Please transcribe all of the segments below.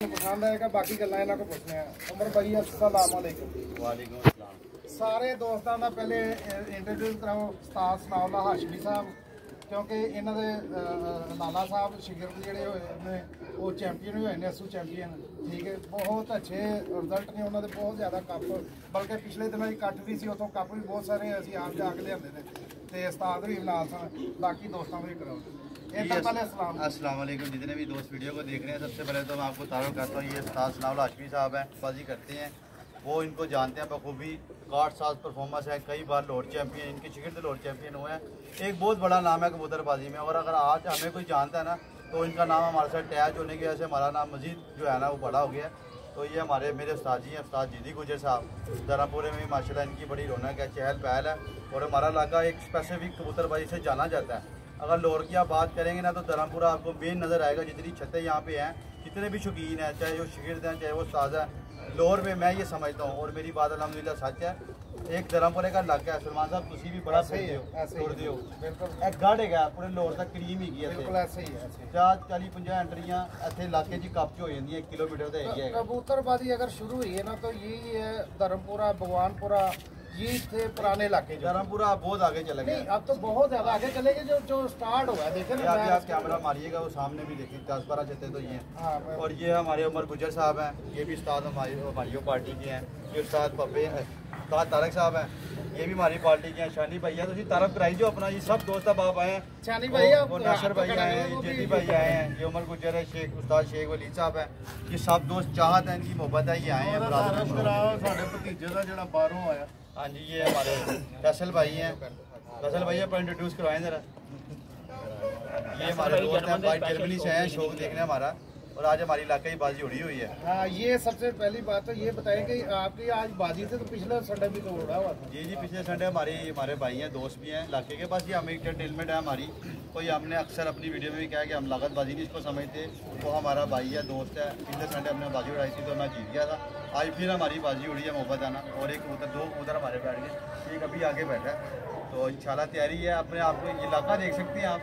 पसंद आएगा। बाकी गल्लां इन्हां को पुछने उमर भाई अस्सलाम वालेकुम। वालेकुम अस्सलाम। सारे दोस्तों का पहले इंट्रोड्यूस कराओ उस्ताद सनाउल्लाह हाशमी साहब, क्योंकि इन्हों के लाला साहब शिगिर्द जिहड़े होए ने वो चैंपियन हुए ने, असू चैंपियन। ठीक है, बहुत अच्छे रिजल्ट ने उन्होंने, बहुत ज़्यादा कप, बल्कि पिछले दिनों की कट भी सी, उतों कप भी बहुत सारे असीं आप जाके लियाते हैं तो उस्ताद भी नाल सन। बाकी दोस्तों को भी कराओ। अस्सलाम वालेकुम। जितने भी दोस्त वीडियो को देख रहे हैं, सबसे पहले तो मैं आपको तारुफ करता हूँ, ये उस्ताद सनाउल्लाह हाशमी साहब हैं, बाजी करते हैं, वो इनको जानते हैं बखूबी। 60 परफॉर्मेंस है, कई बार लॉर्ड चैंपियन, इनके शिगिर्द लॉर्ड चैंपियन हुए हैं। एक बहुत बड़ा नाम है कबूतरबाजी में, और अगर आज हमें कोई जानता है ना तो इनका नाम हमारे साथ अटैच होने की वजह से हमारा नाम मजीद जो है ना वो बड़ा हो गया है। तो ये हमारे मेरे उस्ताद जी हैं, उस्ताद जीदी गुजर साहब। धर्मपुरे में माशाल्लाह इनकी बड़ी रौनक है, चहल पहल है, और हमारा इलाका एक स्पेसिफिक कबूतरबाजी से जाना जाता है। अगर लाहौर की आप बात करेंगे ना तो धर्मपुरा आपको मेन नज़र आएगा। जितनी छतें यहाँ पे हैं, जितने भी शौकीन हैं, चाहे वो शिगिर्द हैं, चाहे वो उस्ताद हैं, लाहौर में मैं ये समझता हूँ, और मेरी बात अल्हम्दुलिल्लाह सच है, एक धर्मपुरे का इलाका है। सलमान साहब तुसी भी बड़ा सही हो, बिल्कुल एक गढ़ है पूरे लाहौर तक क्रीम ही गई है। 40-50 एंट्रियां इतने इलाके की कप हो जाती है, 1 किलोमीटर का एरिया है। कबूतरबाजी अगर शुरू हुई है ना तो यही है, धर्मपुरा, भगवानपुरा, ये थे पुराने इलाके। धर्मपुरा आप बहुत आगे चले गए, अब तो बहुत ज्यादा आगे चले गए। जो स्टार्ट हुआ है, देखें ना, आप कैमरा मारिएगा वो सामने भी देखिए, 10-12 छतें तो ये हैं। और ये हमारे उमर गुजर साहब हैं, ये भी उस्ताद हमारी पार्टी के हैं। ये उस्ताद पप्पे उस्ताद तारक साहब हैं, ये भी हमारी पार्टी के हैं। शानी भैया तो तारफ कराई जो अपना, ये सब दोस्त अब आए हैं। शानी भैया, वो नासर भाई आए हैं, जेदी भाई आए हैं, ये उमर गुजर है, शेख उस्ताद शेख वली साहब हैं। ये सब दोस्त चाहत हैं, इनकी मोहब्बत है, ये आए हैं। भतीजे का जो बाहरों आया, हाँ जी, ये हमारे फैसल भाई हैं। फैसल भाई पर इंट्रोड्यूस करवाएं जरा। ये हमारे दोस्त हैं, भाई जर्मनी से हैं, शौक देखने हमारा, और आज हमारी इलाके की बाजी उड़ी हुई है। हाँ, ये सबसे पहली बात तो ये बताएं कि आपकी आज बाजी थी तो पिछले संडे भी तो उड़ा हुआ था। जी, पिछले संडे हमारे भाई हैं, दोस्त भी हैं इलाके के पास। ये हमें एंटरटेनमेंट है हमारी, कोई हमने अक्सर अपनी वीडियो में भी कहा कि हम लागतबाजी नहीं इसको समझते, वो हमारा भाई है, दोस्त है। पिछले संडे हमने बाजी उड़ाई थी तो मैं जीत गया था। आज फिर हमारी बाजी उड़ी है मोहब्बत आना, और एक कबूतर, 2 कबूतर हमारे बैठ गए, एक अभी आगे बैठा है। तो इंशाल्लाह तैयारी है। अपने आप को ये इलाका देख सकते हैं आप,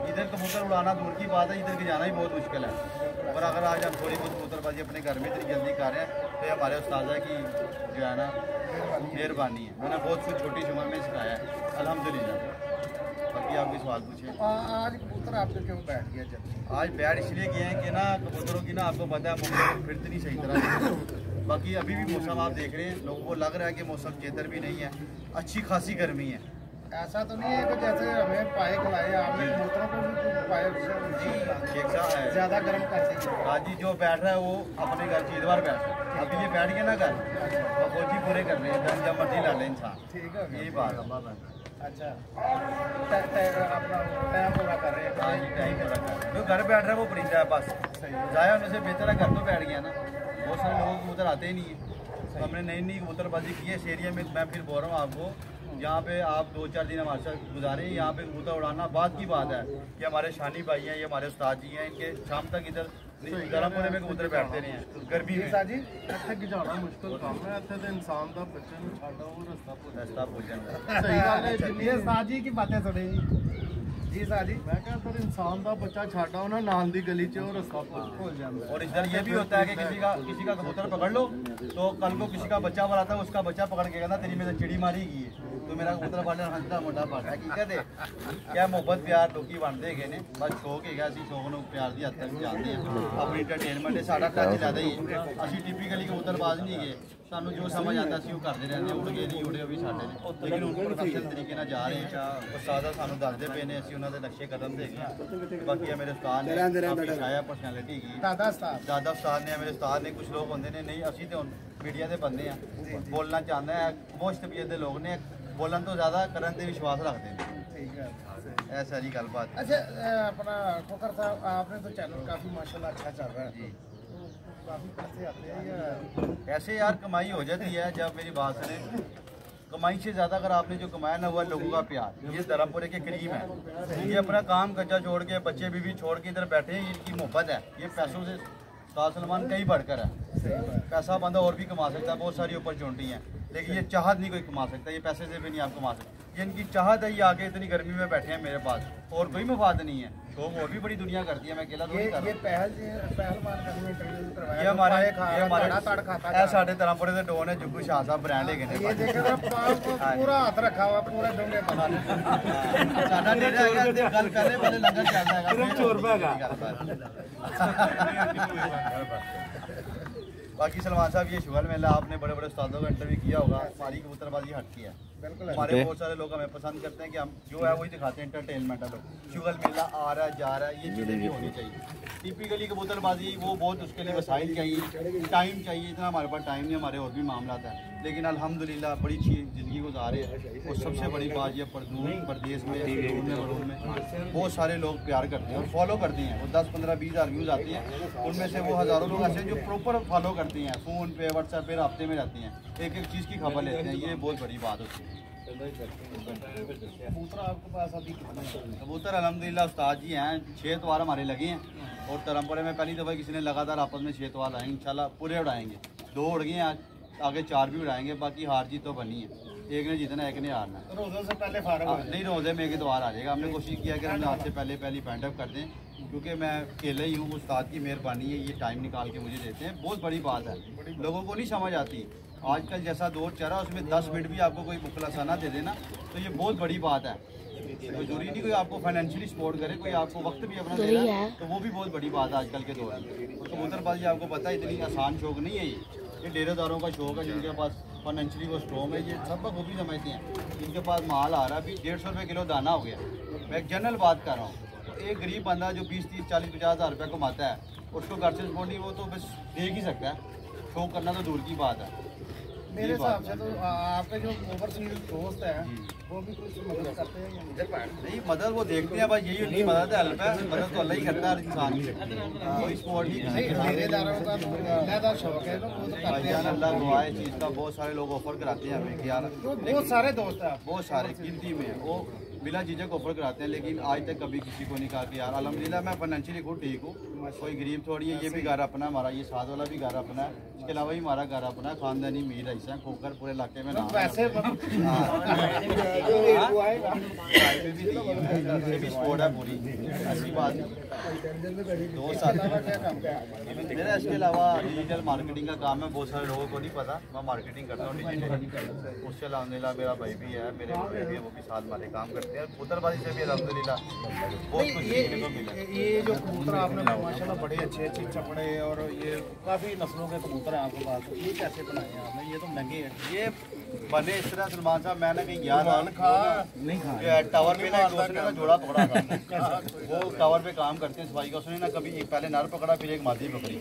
इधर कबूतर उड़ाना दूर की बात है, इधर के जाना ही बहुत मुश्किल है। और अगर आज हम थोड़ी बहुत कबूतरबाजी अपने घर में इतनी जल्दी कर रहे हैं तो हमारे उस्ताद की जो है ना मेहरबानी है, मैंने बहुत कुछ छोटी सी उम्र में सिखाया है अल्हम्दुलिल्लाह। बाकी आप भी सवाल पूछे। आज कबूतर आपके क्यों बैठ गया? जब आज बैठ इसलिए गए हैं कि ना कबूतरों की ना आपको पता है मौसम फिरती नहीं सही तरह। बाकी अभी भी मौसम आप देख रहे हैं, लोगों को लग रहा है कि मौसम बेहतर भी नहीं है, अच्छी खासी गर्मी है। ऐसा तो नहीं है कि जैसे हमें पाए खिलाए आपने कबूतरों को भी पाए शेख साहब है ज़्यादा गर्म कर देंगे। हाँ जी, जो बैठ रहा है वो अपने घर चीजवार बैठ रहा है। अभी ये बैठ गया ना घर, तो फौजी पूरे कर रहे हैं, जब मर्जी ला लें इंसान। ठीक है, यही बात है। अच्छा, अपना टाइम पूरा कर रहे हैं। हाँ जी, टाइम पूरा कर रहे हैं। जो घर बैठ रहा है वो परिंदा है, बस जाया होने से बेहतर है घर तो बैठ गया ना। बहुत सारे लोग कबूतर आते ही नहीं है, तो हमने नई नई कबूतरबाजी की है इस एरिया में। मैं फिर बोल रहा हूँ आपको, यहाँ पे आप 2-4 दिन हमारे साथ गुजारें, यहाँ पे कबूतर उड़ाना बात की बात है। ये हमारे शानी भाई हैं, ये हमारे उस्ताद जी हैं, इनके शाम तक इधर धर्मपुरे में कबूतर बैठते रहे हैं गर्मी में। जी, इत्थे गिजाना मुश्किल काम है, इत्थे तो इंसान का बच्चे को छाड़ा वो रास्ता भूल जाता। सही गल है, जिन्नी उस्ताद जी की बातें सुने जी साजी। मैं कहा फिर इंसान का बच्चा छाड़ा ना नाल दी गली च रास्ता भूल जाता। और इधर ये भी होता है कि किसी का कबूतर पकड़ लो तो कल को किसी का बच्चा बनाता है, उसका बच्चा पकड़ के कहना तेरी में चिड़ी मारी गई है, तो मेरा कबूतर पाले हंसता मोटा पाटा हकीकत है। क्या मोहब्बत प्यार लोग बनते गए ने, बस शौक है असं शौक को प्यार की हद तक जानते हैं। अपनी एंटरटेनमेंट है, साढ़ा टच ज़्यादा ही है। असं टिपिकली कबूतरबाज नहीं गए, सानू जो समझ आता असं वो करते रहते, उड़ गए नहीं उड़े भी साढ़े ने, लेकिन उन प्रोफेशनल तरीके ਨਾਲ जा रहे हैं। उस्ताद सानू दसते पे ने, असं उन्होंने नक्शे कदम दे गए। बाकी मेरे उस्ताद ने छाया पर्सनैलिटी की, दादा उस्ताद ने, मेरे उस्ताद ने। कुछ लोग होंगे ने नहीं, असी तो मीडिया के बंदे हैं, बोलना चाहते हैं, मोश तबीयत के लोग ने, बोलन तो ज़्यादा करन ते विश्वास रखते हैं। ठीक है, ऐसा सारी गलबात। अच्छा, अपना खोखर साहब, आपने तो चैनल काफ़ी माशाल्लाह अच्छा चल रहा है जी, काफ़ी पैसे आते हैं या ऐसे यार कमाई हो जाती है। जब मेरी बात सुने, कमाई से ज़्यादा अगर आपने जो कमाया ना वो है लोगों का प्यार। ये धर्मपुरे के करीब है, ये अपना काम कच्चा छोड़ के, बच्चे बीवी छोड़ के इधर बैठे हैं, इनकी मोहब्बत है। ये पैसों से सलमान कहीं बढ़कर है। पैसा बंदा और भी कमा सकता है, बहुत सारी अपॉर्चुनिटी हैं, लेकिन ये चाहत नहीं कोई कमा सकता, ये पैसे से भी नहीं आप कमा सकते। ये इनकी चाहत है, ये आगे इतनी गर्मी में बैठे हैं मेरे पास, और कोई मफाद नहीं है। शौक और भी बड़ी दुनिया करती है, मैं अकेला थोड़ी कर ये पहलवान का इंटरव्यू करवाया, ये हमारे तड़ खाता साढ़े तरहपुरे के डोन है जुगू शाह साहब ब्रांड है ये देखो पूरा हाथ रखा हुआ पूरे डोंगे पता नहीं साडा डेरा है कि गल करने वाले लंगर चलता है सिर्फ 4 बाकी सलमान साहब ये शुगर मेला आपने बड़े बड़े उस्तादों का इंटरव्यू किया होगा, हमारी कबूतरबाजी हटती है। बिल्कुल हमारे बहुत सारे लोग हमें पसंद करते हैं कि हम जो है वही दिखाते हैं, एंटरटेनमेंट है। लोग शुगर मेला आ रहा है जा रहा है, ये चीज़ें भी होनी चाहिए। टिपिकली कबूतरबाजी वो बहुत उसके लिए वसाइल चाहिए, टाइम चाहिए, इतना हमारे पास टाइम नहीं, हमारे और भी मामला है, लेकिन अल्हम्दुलिल्लाह बड़ी अच्छी ज़िंदगी गुजारे हैं। और सबसे बड़ी बात ये प्रदेश में बहुत सारे लोग प्यार करते हैं और फॉलो करते हैं। वो 10, 15, 20 हज़ार व्यूज़ आती हैं, उनमें से वो हज़ारों लोग ऐसे हैं जो प्रॉपर फॉलो करते हैं, फ़ोन पे व्हाट्सएप पे रब्ते में रहती हैं, एक एक चीज़ की खबर लेते हैं, ये बहुत बड़ी बात होती है। कबूतर आपके पास अभी कबूतर अल्हम्दुलिल्लाह उस्ताद जी हैं, 6 इतवार हमारे लगे हैं और तरमपुरे में पहली दफ़ा किसी ने लगातार आपस में 6 इतवार लाएंगे, इंशाल्लाह पूरे उड़ाएंगे। 2 उड़ गए हैं, आगे 4 भी उड़ाएंगे, बाकी हार जीत तो बनी है, एक ने जीतना एक ने हारना। रोज़ों से पहले फारग नहीं, रोज़े में एक इतवार आ जाएगा। हमने कोशिश किया कि हमने आज से पहले पैंट अप कर दें, क्योंकि मैं अकेले ही हूँ, उस्ताद की मेहरबानी है, ये टाइम निकाल के मुझे देते हैं, बहुत बड़ी बात है। लोगों को नहीं समझ आती, आजकल जैसा दौर चल रहा है उसमें 10 मिनट भी आपको कोई मुखलसाना दे देना तो ये बहुत बड़ी बात है। कोई जरूरी नहीं कोई आपको फाइनेंशियली सपोर्ट करे, कोई आपको वक्त भी अपना दे रहा है तो वो भी बहुत बड़ी बात है आजकल के दौर में। और कबूतरबाजी आपको पता है इतनी आसान शौक नहीं है, ये डेरेदारों का शौक है, जिनके पास फाइनेंशियली वो स्ट्रॉन्ग है, ये सब खूबी समझते हैं। जिनके पास माल आ रहा है, अभी 150 रुपये किलो दाना हो गया, मैं एक जनरल बात कर रहा हूँ। तो एक गरीब बंदा जो 20, 30, 40, 50 हज़ार रुपये कमाता है, उसको घर से सपोर्ट नहीं, वो तो बस देख ही सकता है, शौक करना तो दूर की बात है। मेरे हिसाब से तो आपके जो ओवरसीज दोस्त हैं वो भी कुछ मदद करते हैं नहीं, मदद वो देखते हैं, बस यही उनकी मदद है, हेल्प है, मदद तो अल्लाह ही करता है इंसान की, कोई सपोर्ट नहीं। डेरेदारों का तो ज़्यादा शौक है ना, वो तो करते हैं। अल्लाह दुआ है चीज़ का, बहुत सारे लोग ऑफर कराते हैं हमें कि यार, बहुत सारे दोस्त हैं बहुत सारे गिनती में वो बिना झिझक ऑफर कराते हैं, लेकिन आज तक कभी किसी को नहीं कहा कि यार अल्हम्दुलिल्लाह मैं फाइनेंशियली खुद ठीक हूँ, कोई गरीब थोड़ी है। ये भी घर अपना हमारा, ये साथ वाला भी घर अपना है, इसके अलावा ही हमारा घर अपना है, खानदानी मीर रईस है, खोकर पूरे इलाके में नाम वैसे भी स्पोर्ट है पूरी, ऐसी बात दो साल मेरा। इसके अलावा डिजिटल मार्केटिंग का काम है, बहुत सारे लोगों को नहीं पता, मैं मार्केटिंग करता हूँ डिजिटल। उससे अल्हम्दुलिल्लाह मेरा भाई भी है, मेरे भाई भी है, वो भी साथ हमारे काम करते हैं। कबूतरबाजी से भी अल्हम्दुलिल्लाह बहुत कुछ सीखने को मिला। ये जो कबूतर आपने माशाल्लाह बड़े अच्छे चपड़े और ये काफ़ी नस्लों के कबूतर हैं आपके पास, ये कैसे बनाए हैं आपने? ये तो महंगे हैं। ये बने इस तरह सलमान साहब, मैंने कहीं गया था टावर पे ना, एक दोस्त ने ना जोड़ा पकड़ा था, वो टावर पे काम करते हैं सफाई का, उसने ना कभी एक पहले नर पकड़ा फिर एक मादी पकड़ी,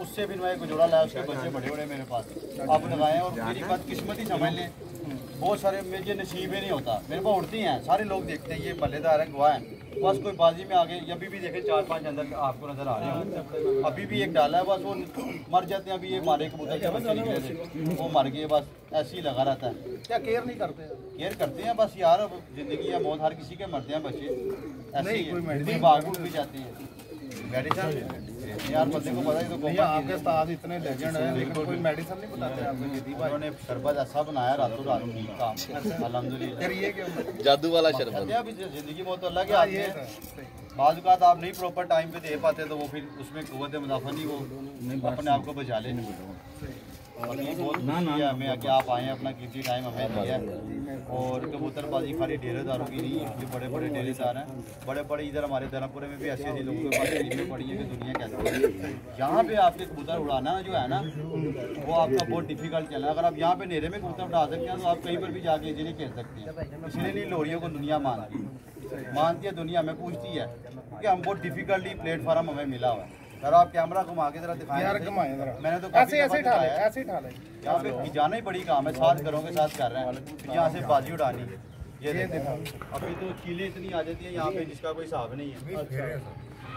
उससे फिर मैं एक जोड़ा लाया, उसके बच्चे बड़े बड़े मेरे पास अब लगाए। और मेरी बात किस्मत ही समझ लें, बहुत सारे मुझे नसीब ही नहीं होता, मेरे पास उड़ती हैं, सारे लोग देखते हैं ये मल्लेदार है, गवाह है, बस कोई बाजी में आगे अभी भी देखे 4-5 अंदर आपको नजर आ रहे हैं, अभी भी एक डाला है, बस वो मर जाते हैं। अभी ये हमारे कबूतर के बच्चे निकले थे, वो मर गए, बस ऐसे ही लगा रहता है। क्या केयर नहीं करते? केयर करते हैं बस यार, अब जिंदगी या मौत हर किसी के मरते हैं बच्चे, ऐसे ही भाग भी जाते हैं। मेडिसिन यार बंदे को पता है, तो आपके साथ इतने लेजेंड हैं लेकिन कोई मेडिसिन नहीं बताते आपको? उन्होंने शरबत ऐसा बनाया रातों रात काम, अल्हम्दुलिल्लाह जादू वाला शरबत। अभी जिंदगी मौत अल्लाह के हाथ में, बाज़ औक़ात आप नहीं प्रॉपर टाइम पे दे पाते तो वो फिर उसमें क़ुव्वत मुदाफ़ा नहीं, वो अपने आप को बचा ले। और ये बहुत खुशी है हमें कि आप आए हैं, अपना कीमती टाइम हमें दिया है। और कबूतरबाजी खाली डेरेदारों की नहीं है, जो बड़े बड़े डेरेदार हैं, बड़े बड़े इधर हमारे धर्मपुरे में भी ऐसे ऐसे लोगों के पास फिल्में पड़ी हैं कि दुनिया कैसे है। यहाँ पे आपके कबूतर उड़ाना जो है ना, वो आपका बहुत डिफिकल्ट चल रहा है। अगर आप यहाँ पे नेरे में कबूतर उड़ा सकते हैं तो आप कहीं पर भी जाके इजीली खेल सकते हैं। इसलिए नहीं लोरियों को दुनिया मानती है, दुनिया हमें पूछती है कि हम बहुत डिफिकल्टली प्लेटफार्म हमें मिला हुआ है। सर आप कैमरा घुमा के जरा दिखाएं यार, घुमाएं जरा। मैंने तो ऐसे ऐसे ढाले यहाँ पे जाना ही बड़ी काम है, 7 घरों के साथ कर रहे हैं, यहाँ से बाजी उड़ानी। ये देखो अभी तो चीलें इतनी आ जाती है यहाँ पे जिसका कोई हिसाब नहीं है।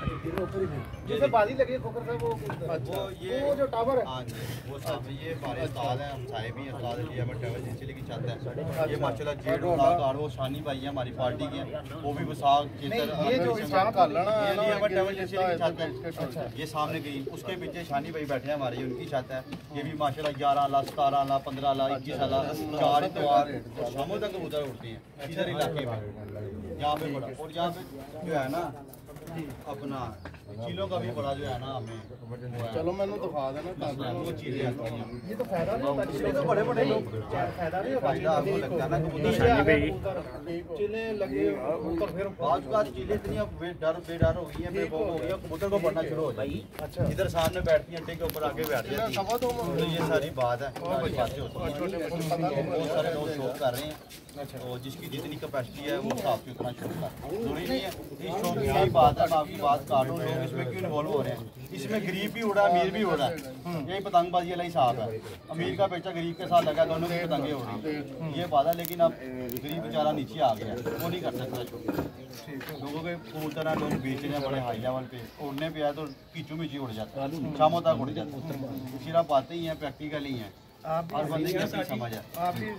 जैसे बाजी लगी खोकर से वो ये जो टावर है, हाँ जी वो सब ये हमारे उस्ताद हैं, हम साहिब भी उस्ताद अली अहमद ट्रैवल एजेंसी की छत है। ये माशाल्लाह जेड उस्ताद वो शानी भाई है हमारी पार्टी के, वो भी वसाक ये जो इस्लाम का लड़ा ये अली अहमद ट्रैवल एजेंसी की छत है। ये सामने गई, उसके पीछे शानी भाई बैठे हैं हमारी, उनकी छत है। ये भी माशाल्लाह 11 लाख 17 लाख 15 लाख 21 लाख 4 इतवार शामों तक कबूतर उड़ती हैं इधर इलाके में, यहाँ पे बड़ा। और यहाँ पे जो है ना अपना चीलों का भी बड़ा जो है ना हमें चलो मैंने दिखा देना वो चीजें आती हैं। ये तो फायदा नहीं होता, चीले तो बड़े बड़े लोग फायदा नहीं होता। फायदा आपको लगता है ना कबूतर चीले लगे ऊपर फिर आज का चीलें इतनी अब बेडर हो गई हैं, बेखौफ हो गई हैं, कबूतर को पढ़ना शुरू हो जाएगी। अच्छा इधर सामने बैठती हैं, अंडे के ऊपर आगे बैठ जाती हैं। तो ये सारी बात है, सारी बातें होती हैं। बहुत सारे लोग शौक कर रहे हैं, तो जिसकी जितनी कैपेसिटी है वो हिसाब से उतना शौक कर, जरूरी नहीं है। इस शौक की यही बात है, मैं आपकी बात काटूँ, लोग इसमें क्यों इन्वॉल्व हो रहे हैं। इसमें गरीब भी उड़ा, अमीर भी उड़ा, यही पतंगबाजी वाला हिसाब है। अमीर का बेचा गरीब के साथ लगा, दोनों की पतंगे हो रही, ये बात है। लेकिन अब गरीब बेचारा नीचे आ गया, वो नहीं कर सकता शौक। लोगों के कबूतर है, लोग बेच रहे हैं बड़े हाई लेवल पे, उड़ने पे आए तो कीचू मीची उड़ जाता है, शामों तक उड़ जाता है। सिर्फ बातें ही हैं, प्रैक्टिकल ही हैं, हर बंदे की अपनी समझ है। आप ही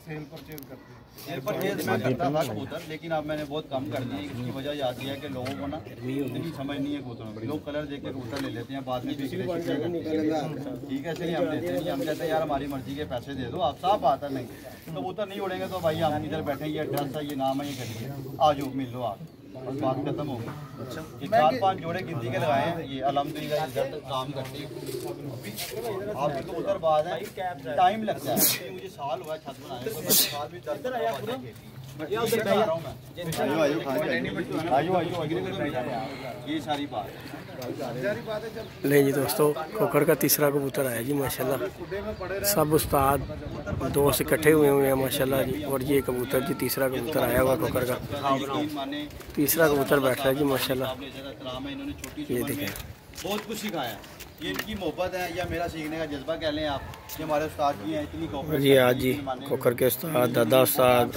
सेल परचेज करते हैं? सेल परचेज मैं करता था कबूतर, लेकिन अब मैंने बहुत कम कर दिया। इसकी वजह याद है कि लोगों को ना इतनी समझ नहीं है कबूतरों में। लोग कलर देख के कबूतर ले लेते हैं, बाद में ठीक है, इसलिए हम लेते नहीं। हम कहते हैं यार हमारी मर्जी के पैसे दे दो, आप साफ बात है। नहीं कबूतर नहीं उड़ेंगे तो भाई हम इधर बैठे, ये एड्रेस है, ये नाम है, ये करिए, आ जाओ मिल लो आप, बस बात खत्म हो गई। ये 4-5 जोड़े गिनती के लगाए हैं, ये अल्हम्दुलिल्लाह रिजल्ट काम करते हैं। आपकी कबूतर बात है, टाइम लगता है। मुझे साल हुआ है छत बनाने को, साल भी 10 ये सारी बात नहीं जी दोस्तों, खोखर का तीसरा कबूतर आया जी माशाल्लाह। सब उस्ताद दोस्त इकट्ठे हुए हैं माशाल्लाह जी। और ये कबूतर जी तीसरा कबूतर आया हुआ खोखर का, तीसरा कबूतर बैठ रहा है जी माशाल्लाह। ये देखें, बहुत कुछ सिखाया। ये इनकी मोहब्बत है या मेरा सीखने का जज्बा कह लें आप, कि हमारे उस्ताद जी हैं, इतनी कोऑपरेट जी आज जी खोखर के उस्ताद, दादा उस्ताद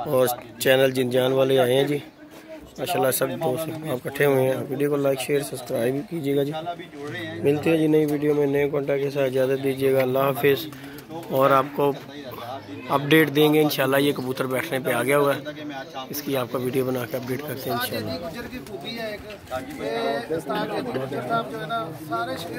और चैनल जिनजान वाले आए हैं जी माशाल्लाह। सब दोस्त आप इकट्ठे हुए हैं। वीडियो को लाइक शेयर सब्सक्राइब कीजिएगा जी। मिलते हैं जी नई वीडियो में नए कॉन्टैक्ट के साथ। इजाज़त दीजिएगा, अल्लाह हाफिज़। और आपको अपडेट देंगे इंशाल्लाह। ये कबूतर बैठने पे आ गया हुआ है, इसकी आपका वीडियो बना के अपडेट करते हैं इंशाल्लाह। गुजर की खूबी है एक, ये उस्ताद जी गुजर साहब जो है ना सारे